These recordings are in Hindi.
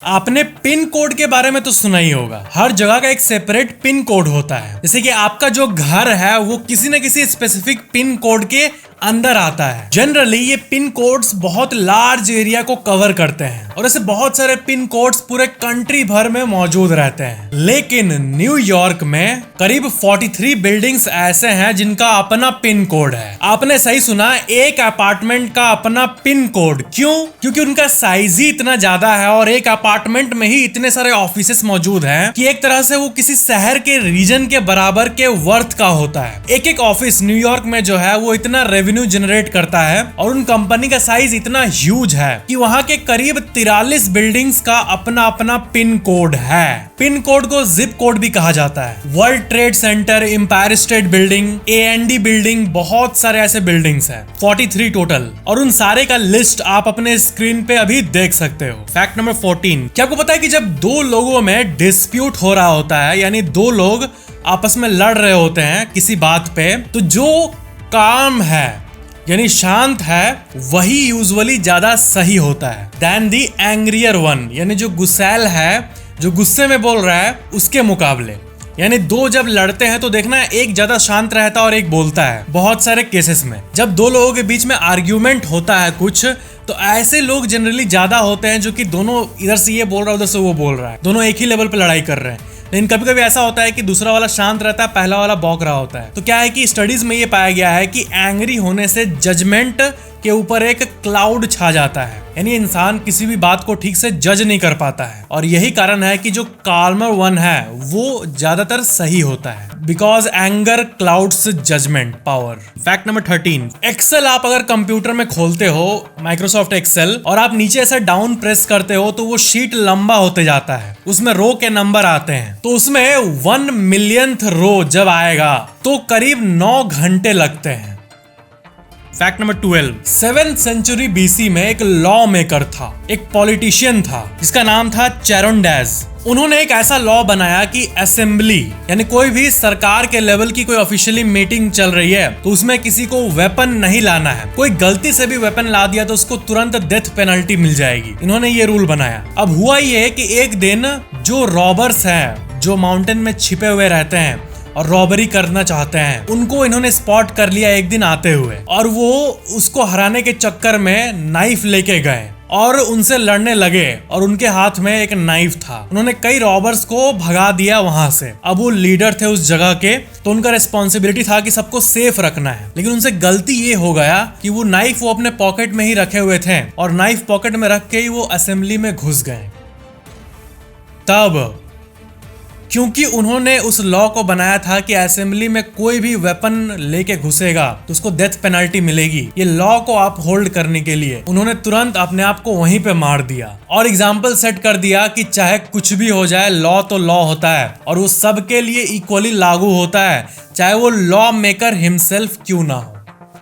आपने पिन कोड के बारे में तो सुना ही होगा। हर जगह का एक सेपरेट पिन कोड होता है। जैसे कि आपका जो घर है वो किसी न किसी स्पेसिफिक पिन कोड के अंदर आता है। जनरली ये पिन कोड्स बहुत लार्ज एरिया को कवर करते हैं और ऐसे बहुत सारे पिन कोड्स पूरे कंट्री भर में मौजूद रहते हैं। लेकिन न्यूयॉर्क में करीब 43 बिल्डिंग्स ऐसे हैं जिनका अपना पिन कोड है। आपने सही सुना, एक अपार्टमेंट का अपना पिन कोड। क्यों? क्योंकि उनका साइज ही इतना ज्यादा है और एक अपार्टमेंट में ही इतने सारे ऑफिसेस मौजूद हैं कि एक तरह से वो किसी शहर के रीजन के बराबर के वर्थ का होता है। एक एक ऑफिस न्यूयॉर्क में जो है वो इतना रेवेन्यू जनरेट करता है और उन कंपनी का साइज इतना ह्यूज है कि वहां के करीब 43 बिल्डिंग्स का अपना अपना पिन कोड है। पिन कोड को जिप कोड भी कहा जाता है। World trade centre, empire state building, A&D building, बहुत सारे ऐसे बिल्डिंग्स हैं, 43 टोटल। और उन सारे का लिस्ट आप अपने स्क्रीन पे अभी देख सकते हो। फैक्ट नंबर 14, क्या आपको पता है कि जब दो लोगों में डिस्प्यूट हो रहा होता है, यानी दो लोग आपस में लड़ रहे होते हैं किसी बात पे, तो जो काम है यानी शांत है वही यूजुअली ज्यादा सही होता है देन दी एंग्रियर वन, यानी जो गुस्सैल है, जो गुस्से में बोल रहा है उसके मुकाबले। यानी दो जब लड़ते हैं तो देखना एक ज्यादा शांत रहता है और एक बोलता है। बहुत सारे केसेस में जब दो लोगों के बीच में आर्ग्यूमेंट होता है कुछ, तो ऐसे लोग जनरली ज्यादा होते हैं जो कि दोनों इधर से ये बोल रहा है उधर से वो बोल रहा है, दोनों एक ही लेवल पे लड़ाई कर रहे हैं। लेकिन कभी कभी ऐसा होता है कि दूसरा वाला शांत रहता है, पहला वाला बौक रहा होता है। तो क्या है कि स्टडीज में ये पाया गया है कि एंग्री होने से जजमेंट के ऊपर एक क्लाउड छा जाता है, यानी इंसान किसी भी बात को ठीक से जज नहीं कर पाता है। और यही कारण है कि जो काल्मर वन है वो ज्यादातर सही होता है, because anger clouds judgement power. Fact number 13, Excel आप अगर कंप्यूटर में खोलते हो, माइक्रोसॉफ्ट एक्सेल, और आप नीचे ऐसा डाउन प्रेस करते हो तो वो शीट लंबा होते जाता है, उसमें रो के नंबर आते हैं। तो उसमें 1 मिलियंथ रो जब आएगा तो करीब 9 घंटे लगते हैं। Fact number 12, 7th century BC में एक लॉ मेकर था, एक पॉलिटिशियन था जिसका नाम था चेरोंडेज। उन्होंने एक ऐसा लॉ बनाया कि असेंबली यानी कोई भी सरकार के लेवल की कोई ऑफिशियली मीटिंग चल रही है तो उसमें किसी को वेपन नहीं लाना है। कोई गलती से भी वेपन ला दिया तो उसको तुरंत डेथ पेनल्टी मिल जाएगी। इन्होंने ये रूल बनाया। अब हुआ ये कि एक दिन जो रॉबर्स हैं, जो माउंटेन में छिपे हुए रहते हैं और रॉबरी करना चाहते हैं, उनको इन्होंने स्पॉट कर लिया एक दिन आते हुए, और वो उसको हराने के चक्कर में नाइफ लेके गए और उनसे लड़ने लगे और उनके हाथ में एक नाइफ था। उन्होंने कई रॉबर्स को भगा दिया वहां से। अब वो लीडर थे उस जगह के, तो उनका रिस्पॉन्सिबिलिटी था कि सबको सेफ रखना है। लेकिन उनसे गलती ये हो गया कि वो नाइफ वो अपने पॉकेट में ही रखे हुए थे और नाइफ पॉकेट में रख के ही वो असेंबली में घुस गए। तब क्योंकि उन्होंने उस लॉ को बनाया था कि असेंबली में कोई भी वेपन लेके घुसेगा तो उसको डेथ पेनल्टी मिलेगी, ये लॉ को आप होल्ड करने के लिए उन्होंने तुरंत अपने आप को वहीं पे मार दिया और एग्जाम्पल सेट कर दिया कि चाहे कुछ भी हो जाए, लॉ तो लॉ होता है और वो सबके लिए इक्वली लागू होता है, चाहे वो लॉ मेकर हिमसेल्फ क्यों ना हो।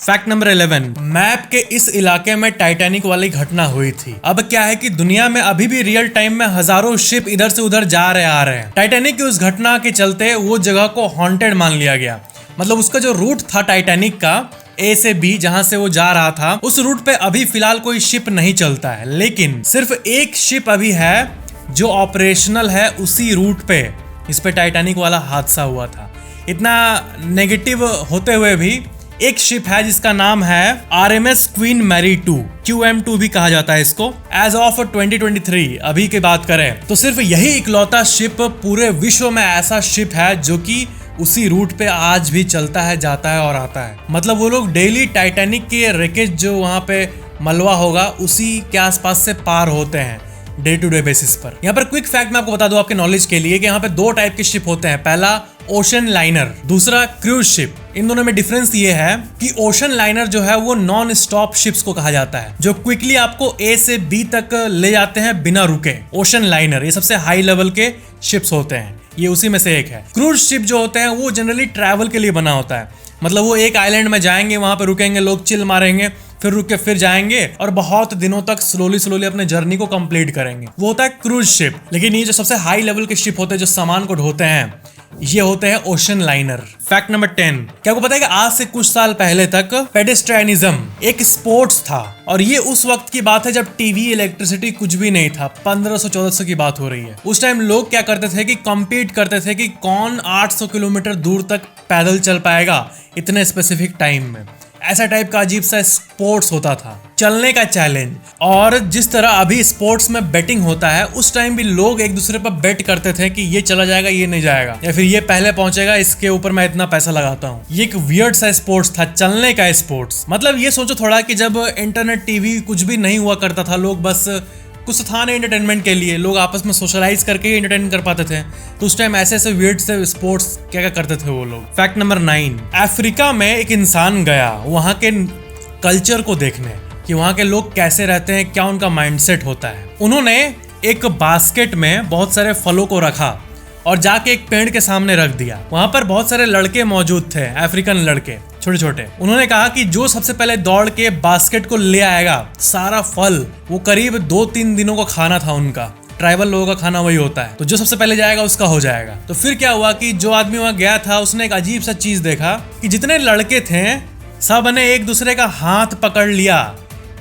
फैक्ट नंबर 11, मैप के इस इलाके में टाइटैनिक वाली घटना हुई थी। अब क्या है कि दुनिया में अभी भी रियल टाइम में हजारों शिप इधर से उधर जा रहे आ रहे हैं। टाइटैनिक की उस घटना के चलते वो जगह को हॉन्टेड मान लिया गया। मतलब उसका जो रूट था टाइटैनिक का, A से B जहां से वो जा रहा था, उस रूट पे अभी फिलहाल कोई शिप नहीं चलता है, लेकिन सिर्फ एक शिप अभी है जो ऑपरेशनल है उसी रूट पे। इस पे टाइटैनिक वाला हादसा हुआ था। इतना नेगेटिव होते हुए भी एक शिप है जिसका नाम है RMS क्वीन मैरी 2, QM2 भी कहा जाता है इसको। एज ऑफ 2023 अभी की बात करें तो सिर्फ यही इकलौता शिप पूरे विश्व में ऐसा शिप है जो कि उसी रूट पे आज भी चलता है, जाता है और आता है। मतलब वो लोग डेली टाइटैनिक के रेकेज जो वहां पे मलबा होगा उसी के आसपास से पार होते हैं डे टू डे बेसिस पर। यहाँ पर क्विक फैक्ट मैं आपको बता दूं आपके नॉलेज के लिए कि यहाँ पे 2 टाइप के शिप होते हैं। पहला ओशन लाइनर, दूसरा क्रूज शिप। इन दोनों में डिफरेंस ये है कि ओशन लाइनर जो है वो नॉन स्टॉप शिप्स को कहा जाता है, जो क्विकली आपको A से B तक ले जाते हैं बिना रुके। ओशन लाइनर ये सबसे हाई लेवल के शिप्स होते हैं, ये उसी में से एक है। क्रूज शिप जो होते हैं वो जनरली ट्रैवल के लिए बना होता है। मतलब वो एक आइलैंड में जाएंगे, वहां पे रुकेंगे, लोग चिल मारेंगे, फिर रुक के फिर जाएंगे और बहुत दिनों तक स्लोली अपने जर्नी को कंप्लीट करेंगे। वो होता है क्रूज शिप। लेकिन ये जो सबसे हाई लेवल के शिप होते हैं जो सामान को ढोते हैं, ये होते हैं ओशन लाइनर। फैक्ट नंबर 10, क्या आपको पता है कि आज से कुछ साल पहले तक पेडेस्ट्रियनिज्म एक स्पोर्ट्स था, और ये उस वक्त की बात है जब टीवी, इलेक्ट्रिसिटी कुछ भी नहीं था। 1500-1400 की बात हो रही है। उस टाइम लोग क्या करते थे कि कम्पीट करते थे कि कौन 800 किलोमीटर दूर तक पैदल चल पाएगा इतने स्पेसिफिक टाइम में। ऐसा टाइप का अजीब सा स्पोर्ट्स होता था, चलने का चैलेंज। और जिस तरह अभी स्पोर्ट्स में बेटिंग होता है, उस टाइम भी लोग एक दूसरे पर बेट करते थे कि ये चला जाएगा, ये नहीं जाएगा, या फिर ये पहले पहुंचेगा, इसके ऊपर मैं इतना पैसा लगाता हूँ। ये एक वियर्ड सा स्पोर्ट्स था, चलने का स्पोर्ट्स। मतलब ये सोचो थोड़ा कि जब इंटरनेट, टीवी कुछ भी नहीं हुआ करता था, लोग बस कुछ था नहीं एंटरटेनमेंट के लिए, लोग आपस में सोशलाइज करके ही एंटरटेन कर पाते थे। तो उस टाइम ऐसे ऐसे वियर्ड से स्पोर्ट्स क्या करते थे वो लोग। फैक्ट नंबर 9, अफ्रीका में एक इंसान गया वहां के कल्चर को देखने कि वहां के लोग कैसे रहते हैं, क्या उनका माइंडसेट होता है। उन्होंने एक बास्केट में बहुत सारे फलों को रखा और जाके एक पेड़ के सामने रख दिया। वहां पर बहुत सारे लड़के मौजूद थे, अफ्रीकन लड़के छोटे छोटे। उन्होंने कहा कि जो सबसे पहले दौड़ के बास्केट को ले आएगा, सारा फल, वो करीब 2-3 दिनों का खाना था उनका। ट्राइबल लोगों का खाना वही होता है, तो जो सबसे पहले जाएगा उसका हो जाएगा। तो फिर क्या हुआ कि जो आदमी वहां गया था उसने एक अजीब सा चीज देखा कि जितने लड़के थे सब ने एक दूसरे का हाथ पकड़ लिया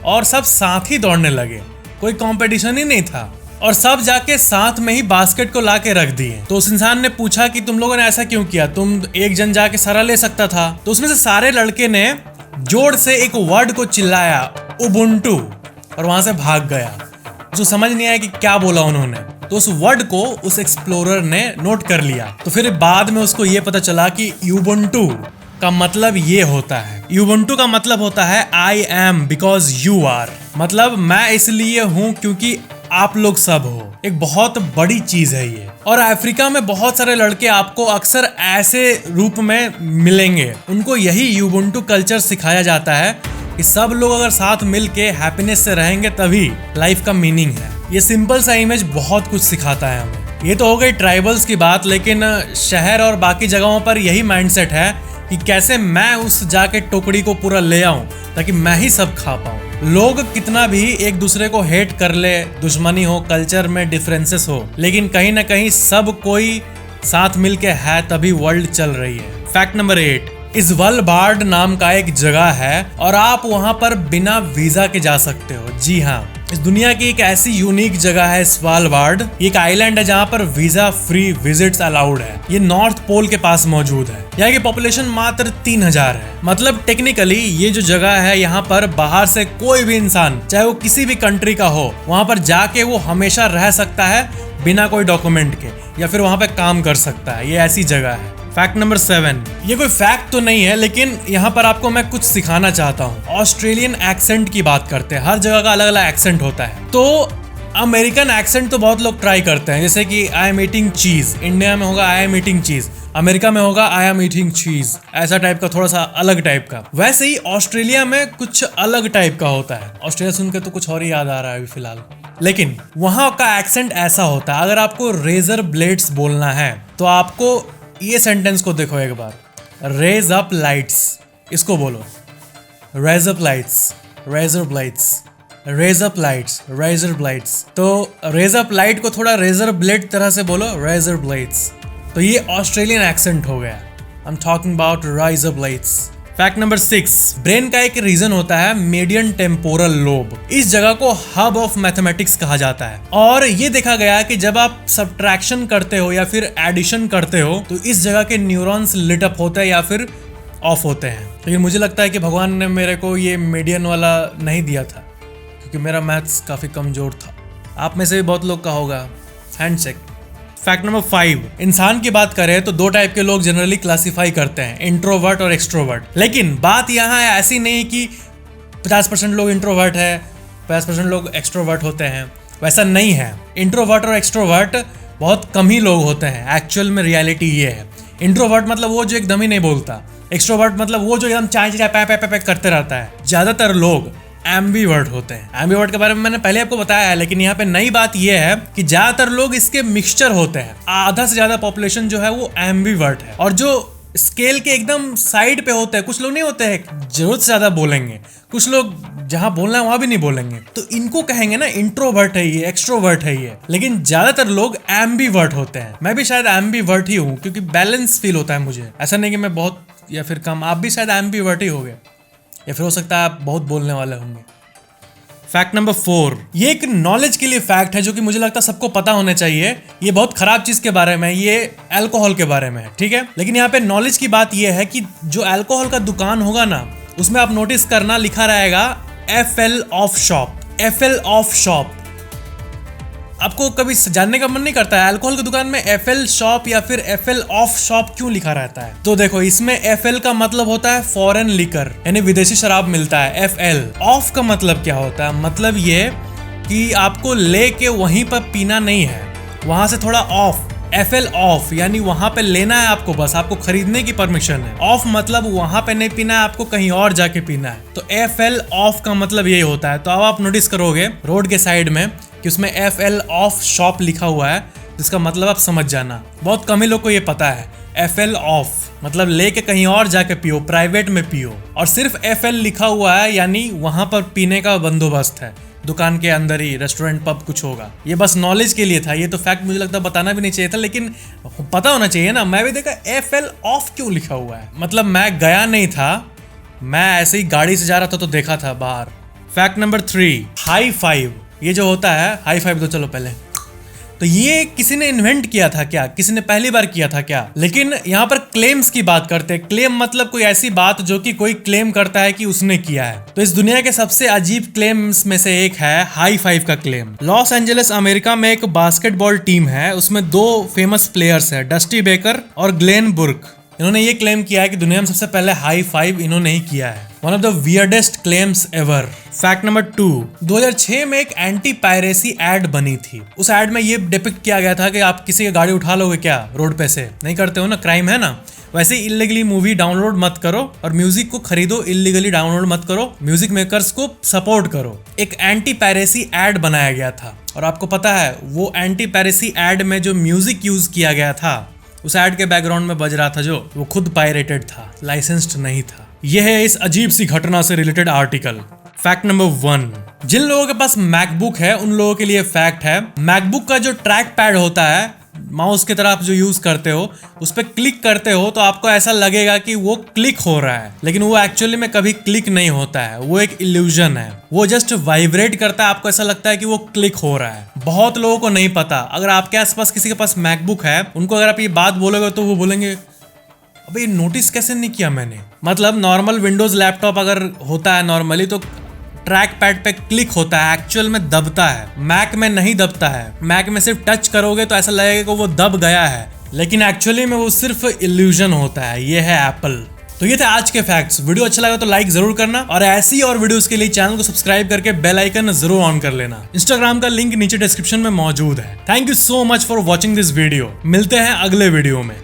और सब साथ ही दौड़ने लगे। कोई कंपटीशन ही नहीं था, और सब जाके साथ में ही बास्केट को लाके रख दिए। तो उस इंसान ने पूछा कि तुम लोगों ने ऐसा क्यों किया, तुम एक जन जाके सारा ले सकता था। तो उसमें से सारे लड़के ने जोर से एक वर्ड को चिल्लाया, उबुंटू, और वहां से भाग गया। जो समझ नहीं आया कि क्या बोला उन्होंने। तो उस वर्ड को उस एक्सप्लोरर ने नोट कर लिया। तो फिर बाद में उसको ये पता चला कि यूबुंटू का मतलब ये होता है। यूबुंटू का मतलब होता है I am because you are, मतलब मैं इसलिए हूं क्योंकि आप लोग सब हो। एक बहुत बड़ी चीज है ये। और अफ्रीका में बहुत सारे लड़के आपको अक्सर ऐसे रूप में मिलेंगे, उनको यही यूबुंटू कल्चर सिखाया जाता है कि सब लोग अगर साथ मिल के हैप्पीनेस से रहेंगे तभी लाइफ का मीनिंग है। ये सिंपल सा इमेज बहुत कुछ सिखाता है हमें। ये तो हो गई ट्राइबल्स की बात, लेकिन शहर और बाकी जगहों पर यही माइंडसेट है कि कैसे मैं उस जाके टोकरी को पूरा ले आऊं ताकि मैं ही सब खा पाऊं। लोग कितना भी एक दूसरे को हेट कर ले, दुश्मनी हो, कल्चर में डिफरेंसेस हो, लेकिन कहीं ना कहीं सब कोई साथ मिलके है, तभी वर्ल्ड चल रही है। फैक्ट नंबर 8, स्वालबार्ड नाम का एक जगह है और आप वहां पर बिना वीजा के जा सकते हो। जी हाँ, इस दुनिया की एक ऐसी यूनिक जगह है स्वालबार्ड। एक आइलैंड है जहाँ पर वीजा फ्री विजिट्स अलाउड है। ये नॉर्थ पोल के पास मौजूद है। यहाँ की पॉपुलेशन मात्र 3000 है। मतलब टेक्निकली ये जो जगह है, यहाँ पर बाहर से कोई भी इंसान, चाहे वो किसी भी कंट्री का हो, वहां पर जाके वो हमेशा रह सकता है बिना कोई डॉक्यूमेंट के, या फिर वहां पे काम कर सकता है। ये ऐसी जगह है। फैक्ट नंबर 7, ये कोई फैक्ट तो नहीं है, लेकिन यहाँ पर आपको मैं कुछ सिखाना चाहता हूँ। ऑस्ट्रेलियन एक्सेंट की बात करते हैं, हर जगह का अलग अलग एक्सेंट होता है। तो अमेरिकन एक्सेंट तो बहुत लोग ट्राई करते हैं, जैसे कि आई एम ईटिंग चीज, इंडिया में होगा आई एम ईटिंग चीज, अमेरिका में होगा आई एम ईटिंग चीज, ऐसा टाइप का, थोड़ा सा अलग टाइप का। वैसे ही ऑस्ट्रेलिया में कुछ अलग टाइप का होता है। ऑस्ट्रेलिया सुन के तो कुछ और ही याद आ रहा है अभी फिलहाल, लेकिन वहां का एक्सेंट ऐसा होता है। अगर आपको रेजर ब्लेड्स बोलना है तो आपको ये सेंटेंस को देखो एक बार, रेज अप लाइट्स, इसको बोलो, raise up lights, razor blades, raise up lights, razor blades. तो रेज अप लाइट को थोड़ा रेजर ब्लेड तरह से बोलो, रेजर ब्लेड्स। तो ये ऑस्ट्रेलियन एक्सेंट हो गया। I am talking about razor blades. Fact number 6, brain का एक रीजन होता है मीडियन टेम्पोरल लोब। इस जगह को हब ऑफ मैथमेटिक्स कहा जाता है, और ये देखा गया कि जब आप सब्ट्रैक्शन करते हो या फिर एडिशन करते हो तो इस जगह के न्यूरॉन्स लिट अप होते हैं या फिर ऑफ होते हैं। लेकिन मुझे लगता है कि भगवान ने मेरे को ये मीडियन वाला नहीं दिया था, क्योंकि मेरा मैथ्स काफी कमजोर था। आप में से भी बहुत लोग का होगा। हैंडशेक। फैक्ट नंबर 5, इंसान की बात करें तो 2 टाइप के लोग जनरली क्लासिफाई करते हैं, इंट्रोवर्ट और एक्सट्रोवर्ट। लेकिन बात यहाँ ऐसी नहीं कि 50% लोग इंट्रोवर्ट है, 50% लोग एक्सट्रोवर्ट होते हैं। वैसा नहीं है। इंट्रोवर्ट और एक्सट्रोवर्ट बहुत कम ही लोग होते हैं। एक्चुअल में रियलिटी ये है, इंट्रोवर्ट मतलब वो जो एकदम ही नहीं बोलता, एक्सट्रोवर्ट मतलब वो जो एकदम चाय चाय पै पै पै करते रहता है। ज्यादातर लोग एम्बीवर्ट होते हैं। एम्बीवर्ट के बारे में मैंने पहले आपको बताया है, लेकिन यहाँ पे नई बात यह है कि ज्यादातर लोग इसके मिक्सचर होते हैं। आधा से ज्यादा पॉपुलेशन जो है वो एम्बीवर्ट है, और जो स्केल के एकदम साइड पे होते हैं, कुछ लोग नहीं होते हैं जरूरत से ज्यादा बोलेंगे, कुछ लोग जहां बोलना है वहां भी नहीं बोलेंगे, तो इनको कहेंगे ना इंट्रोवर्ट है ये, एक्सट्रोवर्ट है ये। लेकिन ज्यादातर लोग एम्बीवर्ट होते हैं। मैं भी शायद एम्बीवर्ट ही हूँ, क्योंकि बैलेंस फील होता है मुझे। ऐसा नहीं कि मैं बहुत या फिर कम। आप भी शायद एम्बीवर्ट ही होगे, या फिर हो सकता है आप बहुत बोलने वाले होंगे। फैक्ट नंबर 4, ये एक नॉलेज के लिए फैक्ट है जो कि मुझे लगता है सबको पता होना चाहिए। ये बहुत खराब चीज के बारे में, ये अल्कोहल के बारे में है, ठीक है। लेकिन यहाँ पे नॉलेज की बात ये है कि जो अल्कोहल का दुकान होगा ना, उसमें आप नोटिस करना लिखा रहेगा FL of shop, FL of shop. आपको कभी जानने का मन नहीं करता है अल्कोहल की दुकान में FL शॉप या फिर FL ऑफ शॉप क्यों लिखा रहता है? तो देखो, इसमें FL का मतलब होता है फॉरेन लिकर, यानी विदेशी शराब मिलता है। FL ऑफ का मतलब क्या होता है? मतलब ये कि आपको लेके वहीं पर पीना नहीं है, वहां से थोड़ा ऑफ। FL ऑफ यानी वहां पे लेना है आपको, बस आपको खरीदने की परमिशन है। ऑफ मतलब वहां पे नहीं पीना है, आपको कहीं और जाके पीना है। तो FL ऑफ का मतलब यही होता है। तो अब आप नोटिस करोगे रोड के साइड में कि उसमें FL ऑफ शॉप लिखा हुआ है, जिसका मतलब आप समझ जाना। बहुत कम ही लोग को ये पता है। FL ऑफ मतलब लेके कहीं और जाके पियो, प्राइवेट में पियो। और सिर्फ FL लिखा हुआ है यानी वहां पर पीने का बंदोबस्त है, दुकान के अंदर ही रेस्टोरेंट पब कुछ होगा। ये बस नॉलेज के लिए था। ये तो फैक्ट मुझे लगता है बताना भी नहीं चाहिए था, लेकिन पता होना चाहिए ना। मैं भी देखा FL ऑफ क्यों लिखा हुआ है, मतलब मैं गया नहीं था, मैं ऐसे ही गाड़ी से जा रहा था तो देखा था बाहर। Fact number 3, high five. ये जो होता है हाई फाइव, तो चलो पहले तो ये किसी ने इन्वेंट किया था क्या? किसी ने पहली बार किया था क्या? लेकिन यहाँ पर क्लेम्स की बात करते हैं। क्लेम मतलब कोई ऐसी बात जो कि कोई क्लेम करता है कि उसने किया है। तो इस दुनिया के सबसे अजीब क्लेम्स में से एक है हाई फाइव का क्लेम। लॉस एंजलिस अमेरिका में एक बास्केटबॉल टीम है, उसमें 2 फेमस प्लेयर्स है, डस्टी बेकर और ग्लेन बुर्क। इन्होंने ये क्लेम किया है कि दुनिया में सबसे पहले हाई फाइव इन्होंने ही किया है। One of the weirdest claims ever. Fact number 2, 2006 में एक एंटी पायरेसी एड बनी थी। उस एड में ये डिपिक्ट किया गया था कि आप किसी की गाड़ी उठा लोगे क्या रोड पे से? नहीं करते हो ना, क्राइम है ना। वैसे इल्लीगली मूवी डाउनलोड मत करो और म्यूजिक को खरीदो, इल्लीगली डाउनलोड मत करो, म्यूजिक मेकर्स को सपोर्ट करो। एक एंटी पायरेसी एड बनाया गया था, और आपको पता है वो एंटी पायरेसी एड में जो म्यूजिक यूज किया गया था, उस एड के बैकग्राउंड में बज रहा था जो, वो खुद पायरेटेड था, लाइसेंस्ड नहीं था। यह है इस अजीब सी घटना से रिलेटेड आर्टिकल। फैक्ट नंबर 1, जिन लोगों के पास मैकबुक है उन लोगों के लिए फैक्ट है। मैकबुक का जो ट्रैक पैड होता है, माउस की तरफ जो यूज करते हो, उस पर क्लिक करते हो तो आपको ऐसा लगेगा कि वो क्लिक हो रहा है, लेकिन वो एक्चुअली में कभी क्लिक नहीं होता है। वो एक इल्यूजन है, वो जस्ट वाइब्रेट करता है, आपको ऐसा लगता है कि वो क्लिक हो रहा है। बहुत लोगों को नहीं पता। अगर आपके आसपास किसी के पास मैकबुक है, उनको अगर आप ये बात बोलोगे तो वो बोलेंगे अबे नोटिस कैसे नहीं किया मैंने। मतलब नॉर्मल विंडोज लैपटॉप अगर होता है नॉर्मली तो ट्रैक पैड पे क्लिक होता है, एक्चुअल में दबता है। मैक में नहीं दबता है। मैक में सिर्फ टच करोगे तो ऐसा लगेगा कि वो दब गया है, लेकिन एक्चुअली में वो सिर्फ इल्यूजन होता है। ये है एप्पल। तो ये थे आज के फैक्ट्स। वीडियो अच्छा लगा तो लाइक जरूर करना, और ऐसी और वीडियोस के लिए चैनल को सब्सक्राइब करके बेल आइकन जरूर ऑन कर लेना। इंस्टाग्राम का लिंक नीचे डिस्क्रिप्शन में मौजूद है। Thank you so much for watching this video. मिलते हैं अगले वीडियो में।